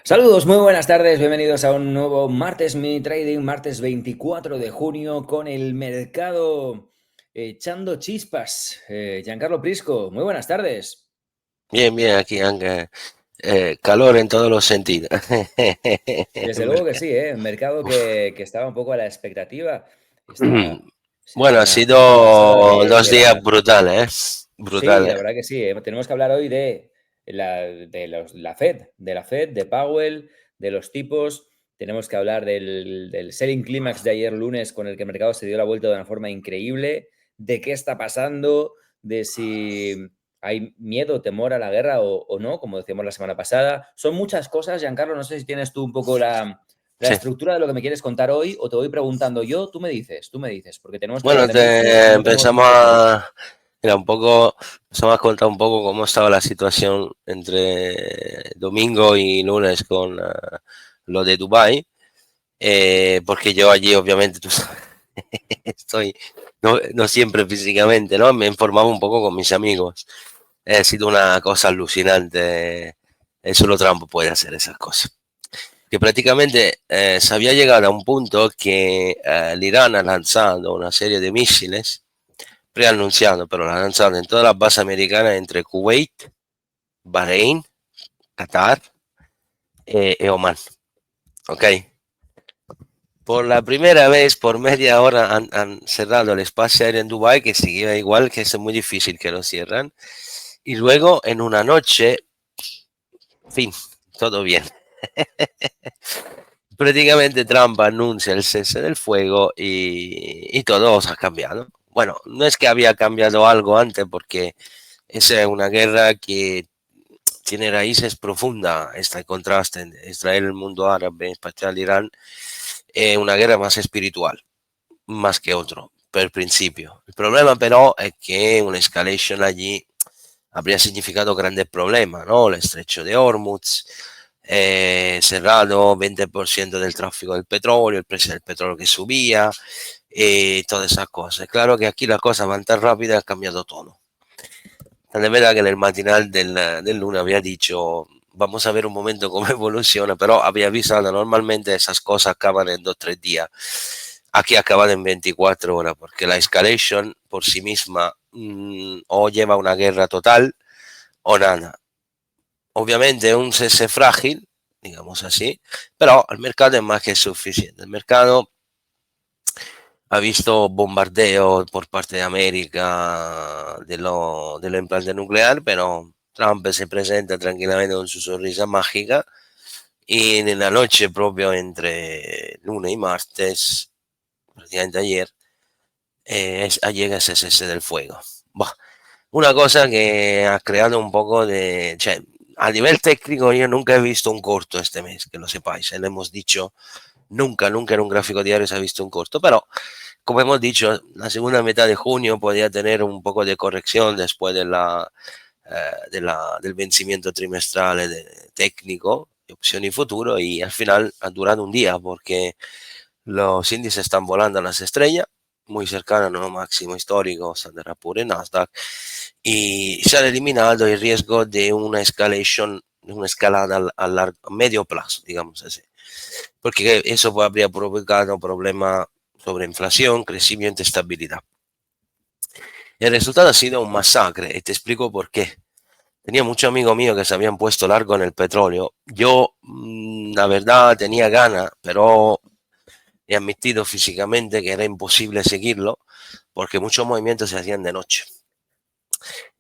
Saludos, muy buenas tardes, bienvenidos a un nuevo martes mini trading, martes 24 de junio con el mercado echando chispas. Giancarlo Prisco, muy buenas tardes. Bien, bien, aquí Anga. Calor en todos los sentidos. Desde luego que sí, ¿eh? Un mercado Uf. que estaba un poco a la expectativa. Está, se Bueno, ha fue una pasada sido dos de días la... brutales, ¿eh? Sí, la Brutales. verdad que sí, ¿eh? Tenemos que hablar hoy de la Fed, de Powell, de los tipos. Tenemos que hablar del selling clímax de ayer lunes con el que el mercado se dio la vuelta de una forma increíble, de qué está pasando, de si hay miedo, temor a la guerra o no, como decíamos la semana pasada. Son muchas cosas, Giancarlo, no sé si tienes tú un poco la Sí. estructura de lo que me quieres contar hoy o te voy preguntando yo, tú me dices, porque tenemos que hablar Bueno, de mucho y no tenemos empezamos mucho tiempo. mira, empezamos a contar un poco cómo estaba la situación entre domingo y lunes con lo de Dubái, porque yo allí obviamente, tú sabes, estoy, no siempre físicamente, ¿no? Me informaba un poco con mis amigos. Ha sido una cosa alucinante. Solo Trump puede hacer esas cosas. Que prácticamente se había llegado a un punto que el Irán ha lanzado una serie de misiles, preanunciado, pero la ha lanzado en todas las bases americanas entre Kuwait, Bahrein, Qatar y Oman. ¿Ok? Por la primera vez, por media hora, han cerrado el espacio aéreo en Dubái, que seguía igual, que es muy difícil que lo cierran. Y luego, en una noche, fin, todo bien. Prácticamente Trump anuncia el cese del fuego y todo ha cambiado. Bueno, no es que había cambiado algo antes, porque esa es una guerra que tiene raíces profundas, este contraste entre Israel, el mundo árabe, en especial Irán, es una guerra más espiritual, más que otro, per principio. El problema pero es que una escalation allí habría significado grandes problemas, ¿no? El estrecho de Hormuz, cerrado 20% del tráfico del petróleo, el precio del petróleo que subía, todas esas cosas. Claro que aquí las cosas van tan rápidas, ha cambiado todo. Tan es verdad que en el matinal del lunes había dicho, vamos a ver un momento cómo evoluciona, pero había avisado, normalmente esas cosas acaban en 2 o 3 días. Aquí acaban en 24 horas, porque la escalation por sí misma o lleva a una guerra total o nada. Obviamente un cese frágil, digamos así, pero el mercado es más que suficiente. El mercado ha visto bombardeo por parte de América de lo implante nuclear, pero Trump se presenta tranquilamente con su sonrisa mágica y en la noche propio entre lunes y martes, prácticamente ayer, llega ese cese del fuego. Buah, una cosa que ha creado un poco de... Cioè, a nivel técnico yo nunca he visto un corto este mes, que lo sepáis, le hemos dicho, nunca en un gráfico diario se ha visto un corto, pero como hemos dicho, la segunda mitad de junio podría tener un poco de corrección después del vencimiento trimestral técnico de opción y futuro, y al final ha durado un día porque los índices están volando a las estrellas, muy cercanos a nuevo máximo histórico, Standard Poor's y Nasdaq, y se ha eliminado el riesgo de una escalation, de una escalada a medio plazo, digamos así, porque eso habría provocado problemas sobre inflación, crecimiento y estabilidad. El resultado ha sido un masacre y te explico por qué. Tenía muchos amigos míos que se habían puesto largo en el petróleo. Yo, la verdad, tenía ganas, pero he admitido físicamente que era imposible seguirlo porque muchos movimientos se hacían de noche.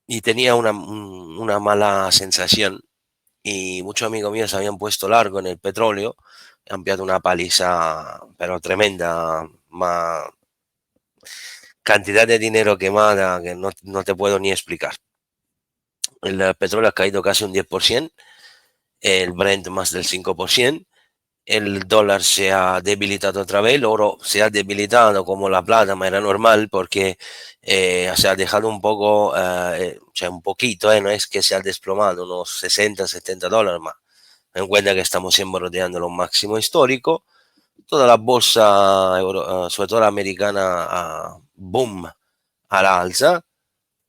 Y tenía una mala sensación y muchos amigos míos se habían puesto largo en el petróleo, han enviado una paliza, pero tremenda, más cantidad de dinero quemada que no te puedo ni explicar. El petróleo ha caído casi un 10%, el Brent más del 5%, el dólar se ha debilitado otra vez, el oro se ha debilitado como la plata, ma era normal porque se ha dejado un poco, cioè un poquito, no es que se ha desplomado unos 60, 70 dólares más. Ten en cuenta que estamos siempre rodeando los máximos históricos. Toda la bolsa, sobre todo la americana, boom, a la alza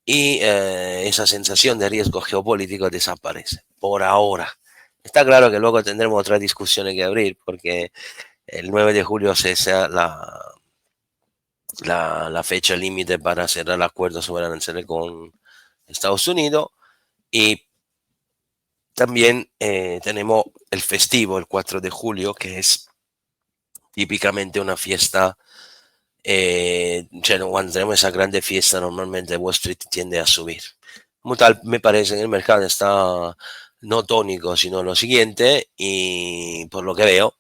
y esa sensación de riesgo geopolítico desaparece por ahora. Está claro que luego tendremos otras discusiones que abrir porque el 9 de julio sea la fecha límite para cerrar el acuerdo sobre aranceles con Estados Unidos y también tenemos el festivo, el 4 de julio, que es típicamente una fiesta. Cioè, cuando tenemos esa grande fiesta, normalmente Wall Street tiende a subir. Como tal, me parece que el mercado está no tónico, sino lo siguiente, y por lo que veo,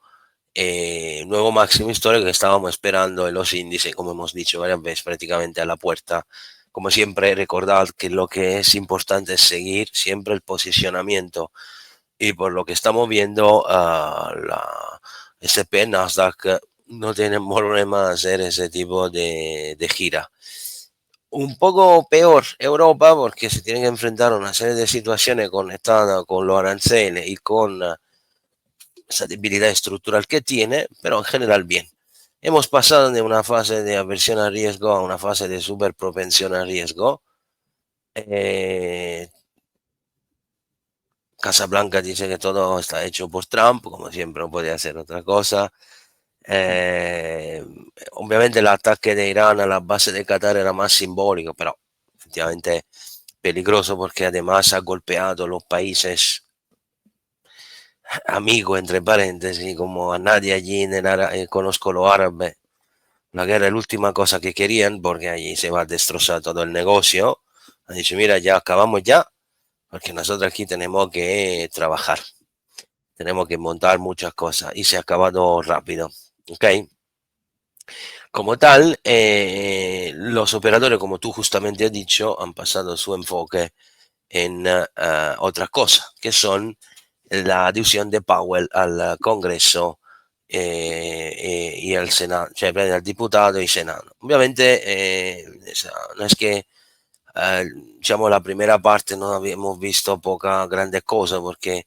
nuevo máximo histórico que estábamos esperando en los índices, como hemos dicho varias veces, prácticamente a la puerta. Como siempre, recordad que lo que es importante es seguir siempre el posicionamiento. Y por lo que estamos viendo, la S&P Nasdaq no tiene problema de hacer ese tipo de gira. Un poco peor Europa porque se tiene que enfrentar a una serie de situaciones conectadas con los aranceles y con esa debilidad estructural que tiene, pero en general bien. Hemos pasado de una fase de aversión a riesgo a una fase de superpropensión a riesgo. Eh, Casablanca dice que todo está hecho por Trump, como siempre no puede hacer otra cosa. Eh, Obviamente el ataque de Irán a la base de Qatar era más simbólico, pero efectivamente peligroso porque además ha golpeado los países amigos, entre paréntesis, como a nadie allí conozco los árabes. La guerra es la última cosa que querían porque allí se va a destrozar todo el negocio. Han dicho, mira, ya acabamos ya, porque nosotros aquí tenemos que trabajar, tenemos que montar muchas cosas y se ha acabado rápido. ¿Ok? Como tal, los operadores, como tú justamente has dicho, han pasado su enfoque en otra cosa, que son la adición de Powell al Congreso y al Senado, cioè al diputado y Senado. Obviamente, no es que diciamo la primera parte no habíamos visto poca grande cosa porque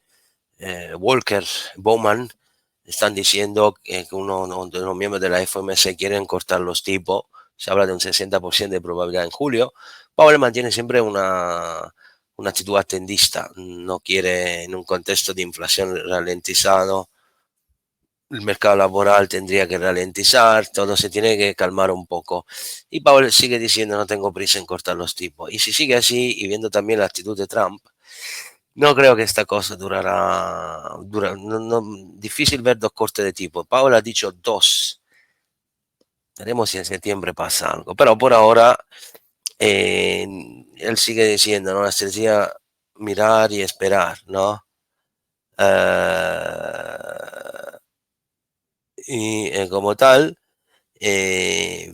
Walker, Bowman están diciendo que uno de los miembros de la FOMC quieren cortar los tipos. Se habla de un 60% de probabilidad en julio. Powell mantiene siempre una actitud atendista. No quiere, en un contexto de inflación ralentizado, el mercado laboral tendría que ralentizar, todo se tiene que calmar un poco. Y Powell sigue diciendo no tengo prisa en cortar los tipos. Y si sigue así, y viendo también la actitud de Trump, no creo que esta cosa difícil ver dos cortes de tipo. Paola ha dicho dos. Veremos si en septiembre pasa algo. Pero por ahora, eh, él sigue diciendo, ¿no? La estrategia mirar y esperar, ¿no? Eh, como tal, eh,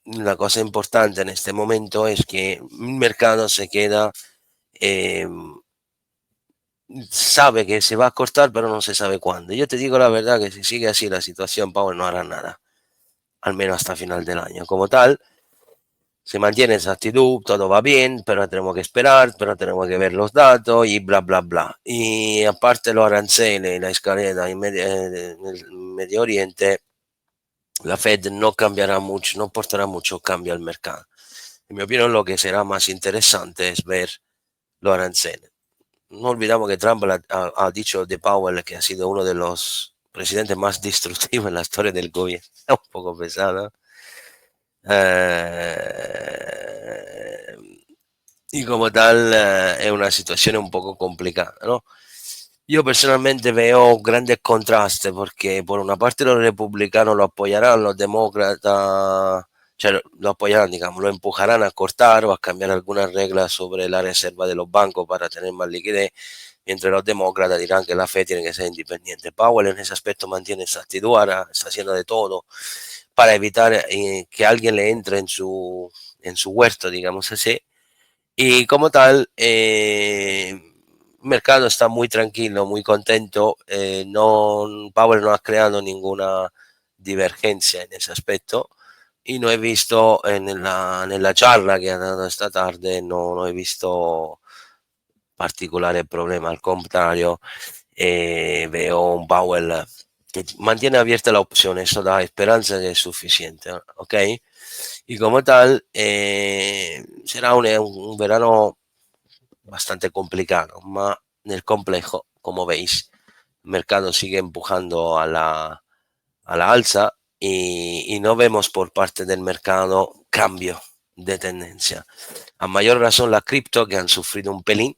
la cosa importante en este momento es que el mercado se queda eh, sabe que se va a cortar, pero no se sabe cuándo. Yo te digo la verdad que si sigue así la situación, Powell no hará nada, al menos hasta final del año. Como tal, se mantiene esa actitud, todo va bien, pero tenemos que esperar, pero tenemos que ver los datos y bla, bla, bla. Y aparte los aranceles, la escalera en el Medio Oriente, la Fed no cambiará mucho, no portará mucho cambio al mercado. En mi opinión, lo que será más interesante es ver los aranceles. No olvidamos que Trump ha dicho de Powell que ha sido uno de los presidentes más destructivos en la historia del gobierno. Es un poco pesado. Eh, y como tal es una situación un poco complicada, ¿no? Yo personalmente veo grandes contrastes porque por una parte los republicanos lo apoyarán, los demócratas, cioè, lo apoyarán, digamos, lo empujarán a cortar o a cambiar algunas reglas sobre la reserva de los bancos para tener más liquidez, mientras los demócratas dirán que la Fed tiene que ser independiente. Powell en ese aspecto mantiene esa actitud, ahora está haciendo de todo para evitar que alguien le entre en su huerto, digamos así. Y como tal, el mercado está muy tranquilo, muy contento. Powell no ha creado ninguna divergencia en ese aspecto y no he visto en la charla que ha dado esta tarde, no he visto particolare problema, al contrario, veo un Powell que mantiene abierta la opción, eso da esperanza que es suficiente, ¿ok? Y como tal, será un verano bastante complicado, ma nel complejo como veis, el mercado sigue empujando a la alza y no vemos por parte del mercado cambio de tendencia. A mayor razón las cripto, que han sufrido un pelín,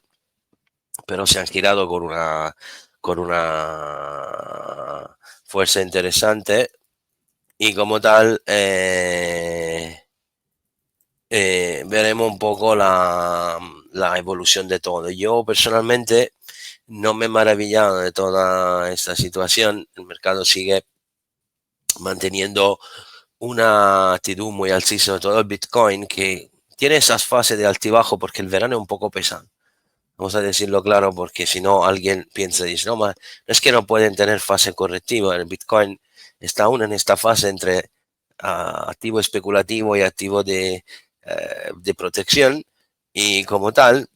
pero se han girado con una fuerza interesante y como tal veremos un poco la evolución de todo. Yo personalmente no me he maravillado de toda esta situación. El mercado sigue manteniendo una actitud muy alcista, sobre todo el Bitcoin, que tiene esas fases de altibajo porque el verano es un poco pesado. Vamos a decirlo claro, porque si no alguien piensa y dice, no, no es que no pueden tener fase correctiva. El Bitcoin está aún en esta fase entre activo especulativo y activo de protección. Y como tal,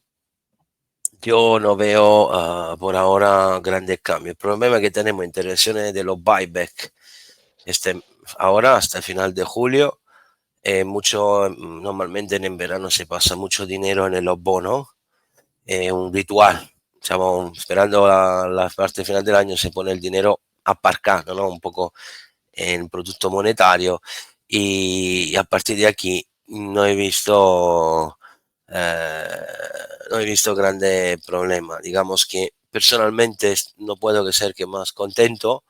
yo no veo por ahora grandes cambios. El problema es que tenemos interacciones de los buyback. Ahora hasta el final de julio, normalmente en verano se pasa mucho dinero en los bonos, un ritual. Estamos esperando la parte final del año, se pone el dinero aparcado, ¿no? Un poco en producto monetario y a partir de aquí no he visto grande problema. Digamos que personalmente no puedo ser que más contento.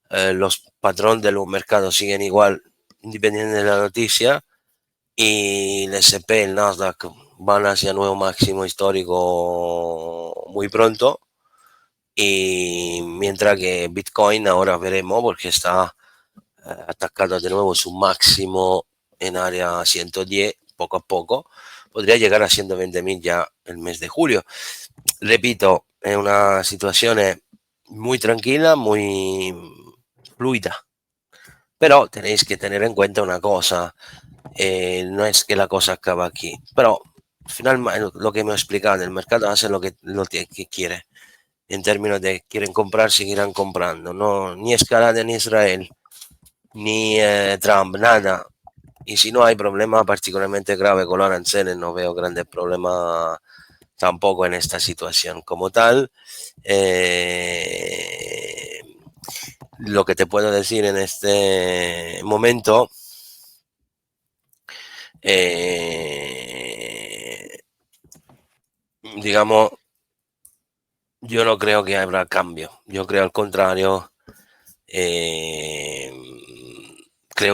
Los patrones de los mercados siguen igual, independiente de la noticia, y el S&P, el Nasdaq van hacia nuevo máximo histórico muy pronto, y mientras que Bitcoin ahora veremos porque está atacando de nuevo su máximo en área 110 poco a poco, podría llegar a 120.000 ya el mes de julio. Repito, es una situación muy tranquila, muy fluida, pero tenéis que tener en cuenta una cosa, no es que la cosa acaba aquí, pero al final lo que me he explicado, el mercado hace lo que quiere, en términos de quieren comprar, seguirán comprando, no, ni escalada en Israel, ni Trump, nada. Y si no hay problema particularmente grave con los aranceles, no veo grandes problemas tampoco en esta situación como tal. Lo que te puedo decir en este momento, digamos, yo no creo que habrá cambio. Yo creo al contrario, creo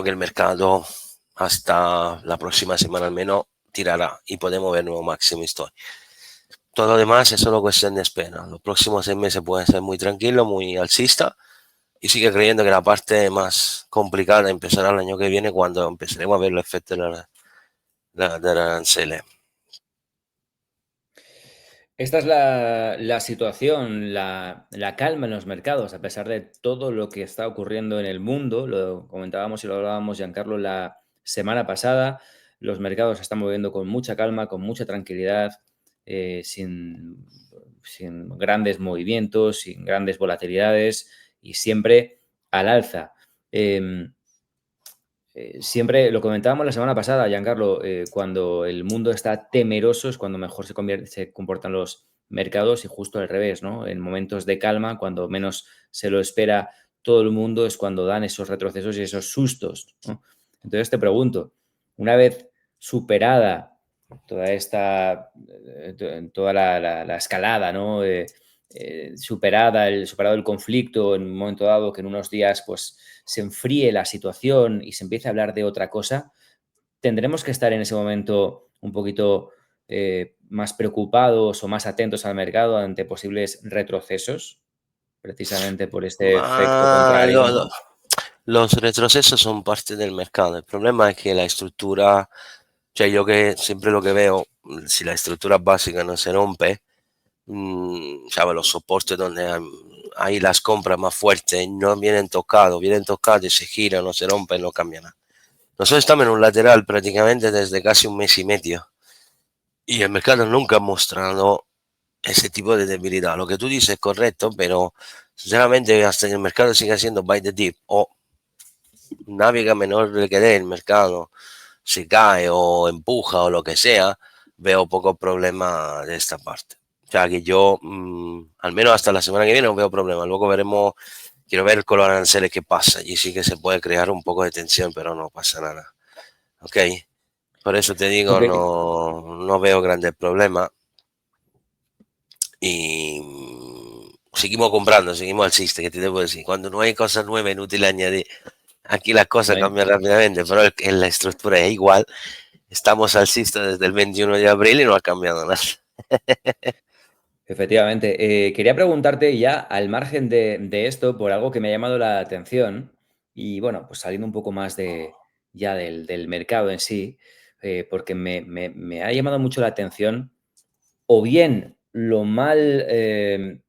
que el mercado hasta la próxima semana al menos tirará y podemos ver nuevo máximo histórico. Todo lo demás es solo cuestión de espera. Los próximos 6 meses pueden ser muy tranquilos, muy alcista, y sigue creyendo que la parte más complicada empezará el año que viene cuando empezaremos a ver los efectos de la aranceles. Esta es la situación, la calma en los mercados, a pesar de todo lo que está ocurriendo en el mundo. Lo comentábamos y lo hablábamos, Giancarlo, la semana pasada. Los mercados se están moviendo con mucha calma, con mucha tranquilidad, sin grandes movimientos, sin grandes volatilidades y siempre al alza. Siempre lo comentábamos la semana pasada, Giancarlo, cuando el mundo está temeroso es cuando mejor se comportan los mercados y justo al revés, ¿no? En momentos de calma, cuando menos se lo espera todo el mundo, es cuando dan esos retrocesos y esos sustos, ¿no? Entonces te pregunto, una vez superada toda la escalada, ¿no? Superado el conflicto en un momento dado, que en unos días pues se enfríe la situación y se empiece a hablar de otra cosa, tendremos que estar en ese momento un poquito más preocupados o más atentos al mercado ante posibles retrocesos, precisamente por este efecto Ah, contrario, ¿no? los retrocesos son parte del mercado. El problema es que la estructura, yo que siempre lo que veo, si la estructura básica no se rompe, ¿sabes? Los soportes donde hay las compras más fuertes no vienen tocados y se giran, no se rompen, no cambian nada. Nosotros estamos en un lateral prácticamente desde casi un mes y medio y el mercado nunca ha mostrado ese tipo de debilidad. Lo que tú dices es correcto, pero sinceramente hasta que el mercado siga siendo buy the dip o navega menor de que dé el mercado, se cae o empuja o lo que sea, veo poco problema de esta parte. sea que yo, al menos hasta la semana que viene, no veo problema. Luego veremos, quiero ver con los aranceles qué pasa. Y sí que se puede crear un poco de tensión, pero no pasa nada. Ok, por eso te digo, Ok. no veo grandes problemas. Y seguimos comprando, seguimos alciste, que te debo decir. Cuando no hay cosas nuevas, inútiles añadir. Aquí las cosas Bueno, cambian rápidamente, pero en la estructura es igual. Estamos alcistas desde el 21 de abril y no ha cambiado nada. efectivamente. Quería preguntarte ya, al margen de esto, por algo que me ha llamado la atención, y bueno, pues saliendo un poco más ya del mercado en sí, porque me ha llamado mucho la atención, o bien lo mal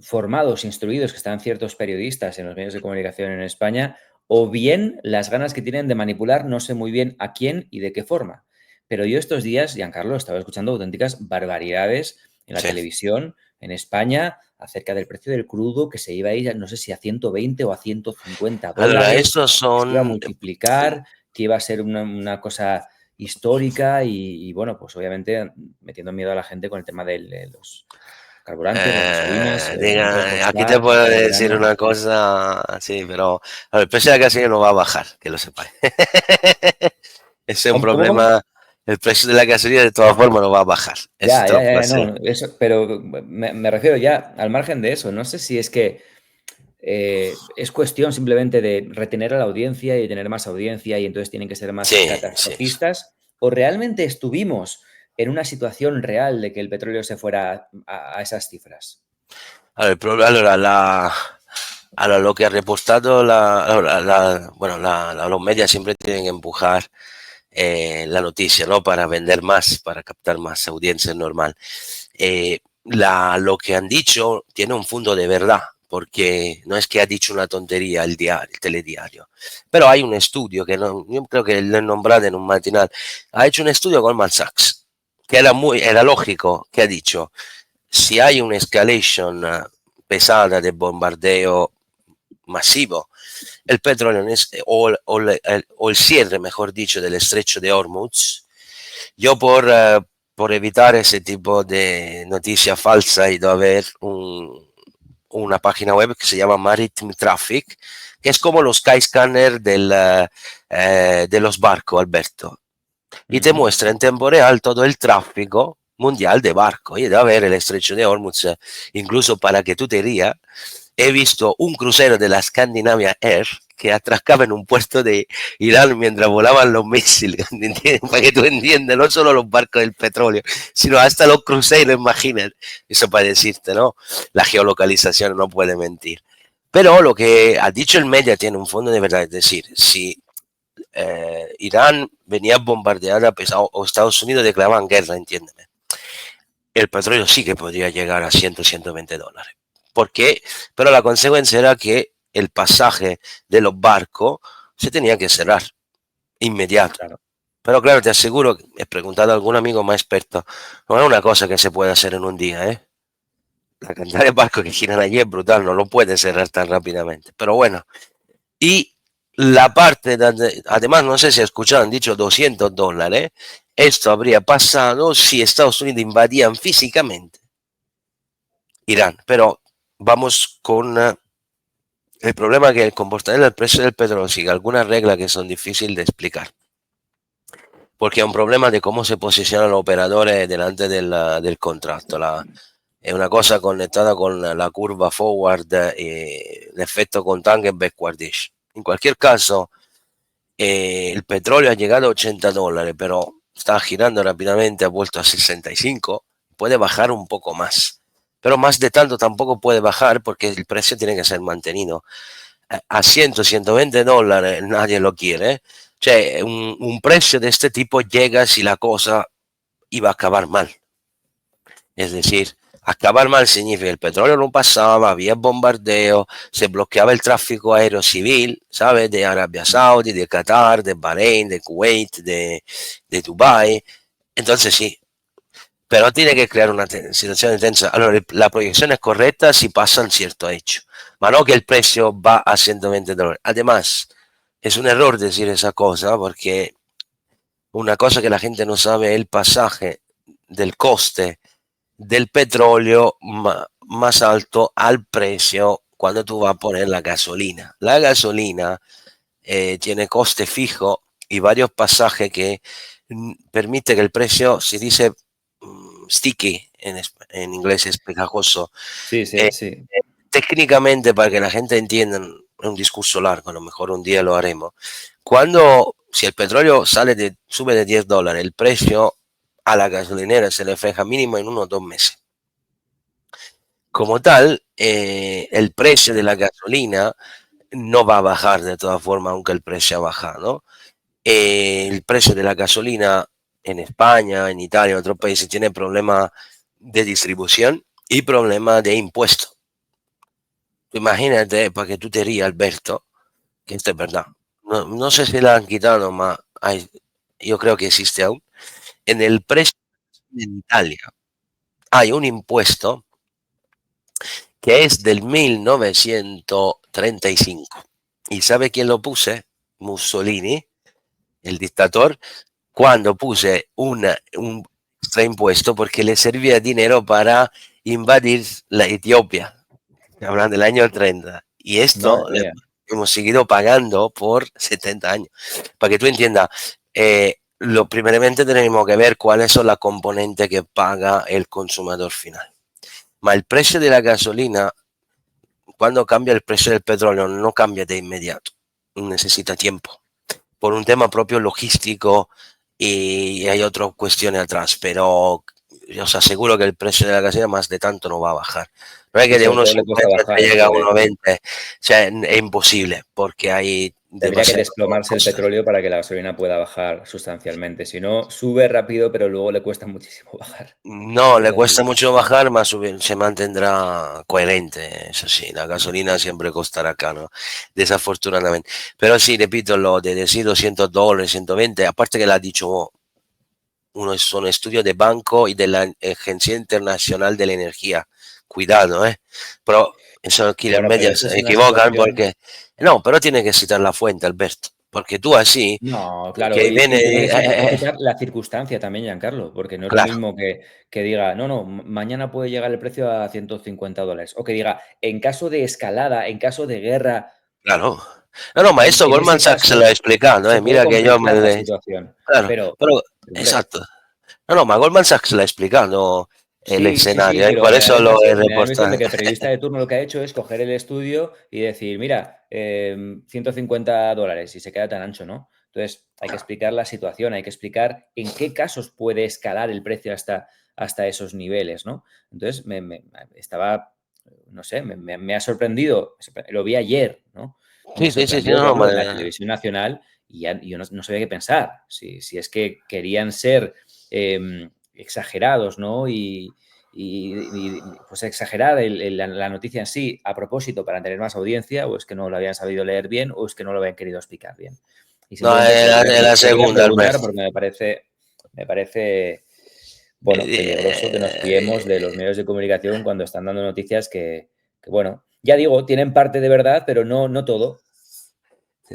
formados, instruidos que están ciertos periodistas en los medios de comunicación en España, o bien las ganas que tienen de manipular, no sé muy bien a quién y de qué forma. Pero yo estos días, Giancarlo, estaba escuchando auténticas barbaridades en la Sí. televisión en España acerca del precio del crudo, que se iba a ir, no sé si a 120 o a 150 Allora, dólares, estos que se iba a son, multiplicar, que iba a ser una cosa histórica y, bueno, pues obviamente metiendo miedo a la gente con el tema de los carburantes, las gasolinas, no sé cómo aquí te está de puedo cara al decir verano. una cosa, sí, pero a ver, el precio de la gasolina no va a bajar, que lo sepáis. Ese es un ¿Cómo? problema, el precio de la gasolina de todas formas no va a bajar, eso Ya, te lo ya, puedo ya, decir. no, eso, pero me refiero ya al margen de eso. No sé si es que es cuestión simplemente de retener a la audiencia y de tener más audiencia y entonces tienen que ser más Sí, sí. catastrofistas, o realmente estuvimos en una situación real de que el petróleo se fuera a esas cifras. Allora, allora, lo que ha reportado bueno, los medios siempre tienen que empujar la noticia, ¿no? Para vender más, para captar más audiencia normal. Lo que han dicho tiene un fondo de verdad, porque no es que ha dicho una tontería el telediario, pero hay un estudio que no, yo creo que lo he nombrado en un matinal, ha hecho un estudio con Goldman Sachs, que era lógico, que ha dicho, si hay una escalation pesada de bombardeo masivo, el petróleo o el cierre, mejor dicho, del estrecho de Hormuz, yo por evitar ese tipo de noticia falsa he ido a ver una página web que se llama Maritime Traffic, que es como los Skyscanner de los barcos, Alberto, y te Ujú. muestra en tiempo real todo el tráfico mundial de barcos. Y de a ver el estrecho de Hormuz, incluso para que tú te rías, he visto un crucero de la Scandinavia Air que atracaba en un puerto de Irán mientras volaban los misiles, para que tú entiendas, no solo los barcos del petróleo, sino hasta los cruceros, imagínate. Eso para decirte, ¿no? La geolocalización no puede mentir. Pero lo que ha dicho el media tiene un fondo de verdad, es decir, si Irán venía bombardeada pues, o Estados Unidos declaraban guerra, entiéndeme, el petróleo sí que podría llegar a 100, $120. ¿Por qué? Pero la consecuencia era que el pasaje de los barcos se tenía que cerrar inmediato. Claro. Pero claro, te aseguro, he preguntado a algún amigo más experto, no es una cosa que se puede hacer en un día, ¿eh? La cantidad de barcos que giran allí es brutal, no lo puede cerrar tan rápidamente. Pero bueno, y la parte, además, no sé si escucharon, han dicho $200. Esto habría pasado si Estados Unidos invadían físicamente Irán. Pero vamos con el problema que el comportamiento del precio del petróleo sigue algunas reglas que son difíciles de explicar. Porque es un problema de cómo se posicionan los operadores delante del contrato. Es una cosa conectada con la curva forward y el efecto contango en backwardish. En cualquier caso, el petróleo ha llegado a $80, pero está girando rápidamente, ha vuelto a 65, puede bajar un poco más. Pero más de tanto tampoco puede bajar porque el precio tiene que ser mantenido. A 100, $120 nadie lo quiere. Cioè, un precio de este tipo llega si la cosa iba a acabar mal. Es decir, acabar mal significa que el petróleo no pasaba, había bombardeo, se bloqueaba el tráfico aéreo civil, ¿sabes? De Arabia Saudí, de Qatar, de Bahrein, de Kuwait, de Dubái. Entonces sí, pero tiene que crear una situación tensa. Allora, la proyección es correcta si pasan cierto hecho, pero no que el precio va a $120. Además, es un error decir esa cosa porque una cosa que la gente no sabe es el pasaje del coste del petróleo más alto al precio cuando tú vas a poner la gasolina. La gasolina tiene coste fijo y varios pasajes que permite que el precio, se dice sticky, en inglés es pegajoso. Sí, Eh, sí, sí. Técnicamente, para que la gente entienda, es un discurso largo, a lo mejor un día lo haremos. Cuando, si el petróleo sube de $10, el precio a la gasolinera se le fija mínimo en 1 o 2 meses. Como tal, el precio de la gasolina no va a bajar de todas formas, aunque el precio ha bajado. El precio de la gasolina en España, en Italia, en otros países, tiene problemas de distribución y problemas de impuestos. Imagínate, para que tú te rías, Alberto, que esto es verdad. No sé si la han quitado, yo creo que existe aún. En el precio en Italia hay un impuesto que es del 1935. ¿Y sabe quién lo puse? Mussolini, el dictador, cuando puse un extra impuesto porque le servía dinero para invadir la Etiopía, hablando del año 30. Y Madre esto le mía. hemos seguido pagando por 70 años. Para que tú entiendas, lo primeramente tenemos que ver cuáles son las componentes que paga el consumidor final. Ma el precio de la gasolina, cuando cambia el precio del petróleo, no cambia de inmediato, necesita tiempo, por un tema propio logístico y hay otras cuestiones atrás, pero yo os aseguro que el precio de la gasolina más de tanto no va a bajar. No es Y que de sobre unos todo le cuesta 50 te bajar, llega a porque 1,20, o sea, es imposible porque hay tendría que demasiados desplomarse el costes. petróleo para que la gasolina pueda bajar sustancialmente. Si no, sube rápido, pero luego le cuesta muchísimo bajar. No, Es le cuesta así. mucho bajar, más se mantendrá coherente, eso sí, la gasolina siempre costará caro, desafortunadamente. Pero sí, repito, lo de decir $200, 120, aparte que lo ha dicho son estudios de banco y de la Agencia Internacional de la Energía. Cuidado, ¿eh? Pero eso aquí las Bueno, pero medias esto es se una equivocan situación. porque... No, pero tiene que citar la fuente, Alberto, porque tú así, No, claro, que y tiene viene... que citar la circunstancia también, Giancarlo, porque no es lo claro, mismo que diga, no, no, mañana puede llegar el precio a $150, o que diga, en caso de escalada, en caso de guerra, claro. No, no, maestro en Goldman ese Sachs se lo ha caso explicado, se ¿eh? puede Mira que yo me... complicar la situación. Claro, Pero, pero... hombre, Exacto. No, no, Goldman Sachs lo ha explicado el sí, sí, sí, escenario, y pero por eso lo he me da la impresión de reportado. que el periodista de turno lo que ha hecho es coger el estudio y decir, mira, $150 y se queda tan ancho, ¿no? Entonces, hay que explicar la situación, hay que explicar en qué casos puede escalar el precio hasta esos niveles, ¿no? Entonces, estaba, no sé, me ha sorprendido, lo vi ayer, ¿no? Me Sí, sí, sí, sí, sorprendió no, verlo no, en la televisión nacional y ya, yo no sabía qué pensar, si es que querían ser exagerados, ¿no? Pues exagerar la noticia en sí a propósito para tener más audiencia, o es que no lo habían sabido leer bien, o es que no lo habían querido explicar bien. Y no, simplemente se es la lo quería segunda, preguntar Alberto. porque me parece, bueno, peligroso que nos fiemos de los medios de comunicación cuando están dando noticias que, bueno, ya digo, tienen parte de verdad, pero no todo,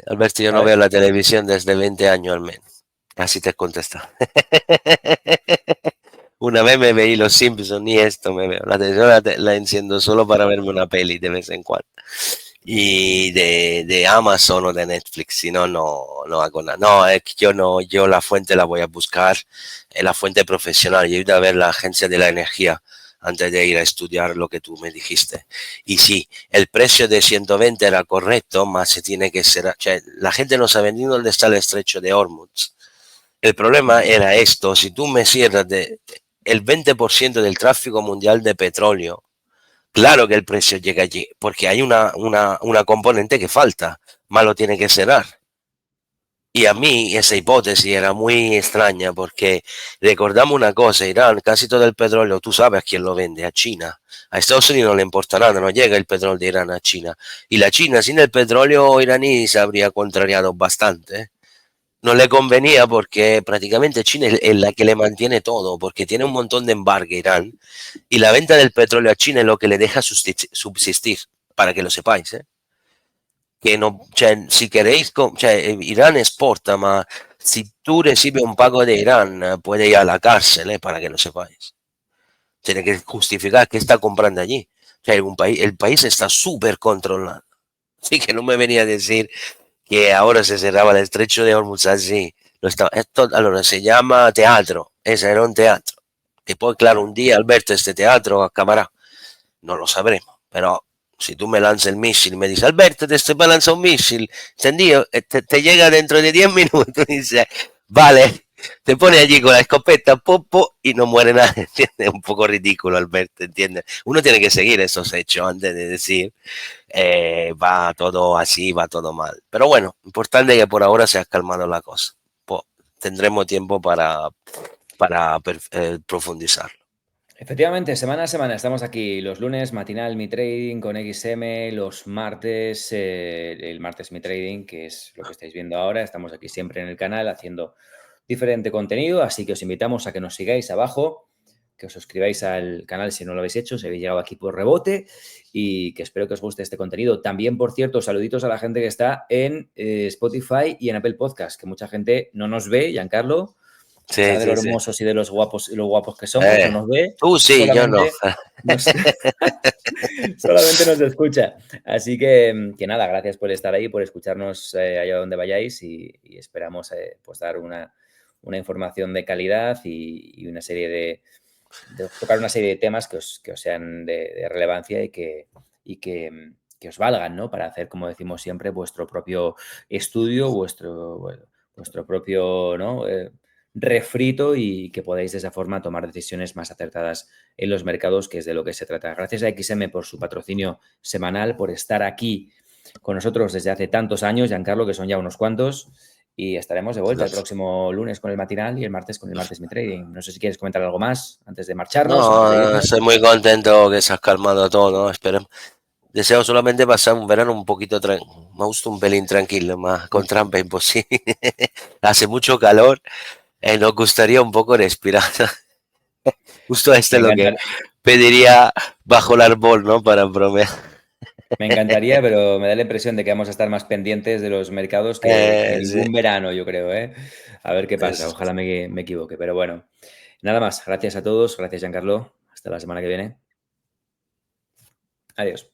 Alberto, yo no veo ¿sabes? la televisión desde 20 años al menos. Así te contesta. Una vez me veí Los Simpsons, ni esto me veo. La televisión la enciendo solo para verme una peli de vez en cuando. Y de Amazon o de Netflix, si no, no hago nada. No, es que yo no, yo la fuente la voy a buscar, la fuente profesional. Yo he ido a ver la Agencia de la Energía antes de ir a estudiar lo que tú me dijiste. Y sí, el precio de 120 era correcto, más se tiene que ser, o sea, la gente no sabe ni dónde está el estrecho de Hormuz. El problema era esto, si tú me cierras el 20% del tráfico mundial de petróleo, claro que el precio llega allí, porque hay una componente que falta, más lo tiene que cerrar. Y a mí esa hipótesis era muy extraña porque recordamos una cosa, Irán, casi todo el petróleo, tú sabes a quién lo vende, a China. A Estados Unidos no le importa nada, no llega el petróleo de Irán a China. Y la China sin el petróleo iraní se habría contrariado bastante. ¿Eh? No le convenía porque prácticamente China es la que le mantiene todo, porque tiene un montón de embargo Irán. Y la venta del petróleo a China es lo que le deja subsistir, para que lo sepáis. ¿Eh? Que no, cioè, si queréis, cioè, Irán exporta, ma si tú recibes un pago de Irán, puede ir a la cárcel, para que lo sepáis. Tiene que justificar qué está comprando allí. O sea, el país está súper controlado. Así que no me venía a decir que ahora se cerraba el estrecho de Hormuz así. Esto, allora, se llama teatro. Ese era un teatro. Y poi, claro, un día, Alberto, este teatro acabará. No lo sabremos. Pero si tú me lanzas el misil y me dices, Alberto, te estoy para lanzar un misil, encendido, te llega dentro de 10 minutos y dices, vale, te pones allí con la escopeta, popo, y no muere nadie, ¿entiendes? Un poco ridículo, Alberto, ¿entiendes? Uno tiene que seguir esos hechos antes de decir, va todo así, va todo mal. Pero bueno, importante que por ahora se ha calmado la cosa. Pues tendremos tiempo para profundizar. Efectivamente, semana a semana estamos aquí. Los lunes, matinal Mi Trading con XM. Los martes, el martes Mi Trading, que es lo que estáis viendo ahora. Estamos aquí siempre en el canal haciendo diferente contenido. Así que os invitamos a que nos sigáis abajo, que os suscribáis al canal si no lo habéis hecho, si habéis llegado aquí por rebote. Y que espero que os guste este contenido. También, por cierto, saluditos a la gente que está en Spotify y en Apple Podcast, que mucha gente no nos ve, Giancarlo. A pesar Sí, de lo sí, sí. hermosos y de los guapos que somos, no nos ve, Tú sí, yo no. solamente nos, solamente nos escucha. Así que nada, gracias por estar ahí, por escucharnos allá donde vayáis y esperamos pues dar una información de calidad y una serie de tocar una serie de temas que os sean de relevancia y que os valgan, ¿no? Para hacer, como decimos siempre, vuestro propio estudio, vuestro propio, ¿no? Refrito y que podáis de esa forma tomar decisiones más acertadas en los mercados, que es de lo que se trata. Gracias a XM por su patrocinio semanal, por estar aquí con nosotros desde hace tantos años, Giancarlo, que son ya unos cuantos, y estaremos de vuelta el próximo lunes con el matinal y el martes con el martes Mi Trading. No sé si quieres comentar algo más antes de marcharnos o antes de No, irnos. estoy muy contento que se ha calmado todo, ¿no? Esperemos. Deseo solamente pasar un verano un poquito me gusta un pelín tranquilo, más con trampa imposible. Hace mucho calor, nos gustaría un poco respirar. Justo esto Me es lo que encantar, pediría bajo el árbol, ¿no? Para bromear. me encantaría, pero me da la impresión de que vamos a estar más pendientes de los mercados que Sí, ningún verano, yo creo, ¿eh? A ver qué pasa. es- Ojalá me equivoque. Pero bueno, nada más. Gracias a todos. Gracias, Giancarlo. Hasta la semana que viene. Adiós.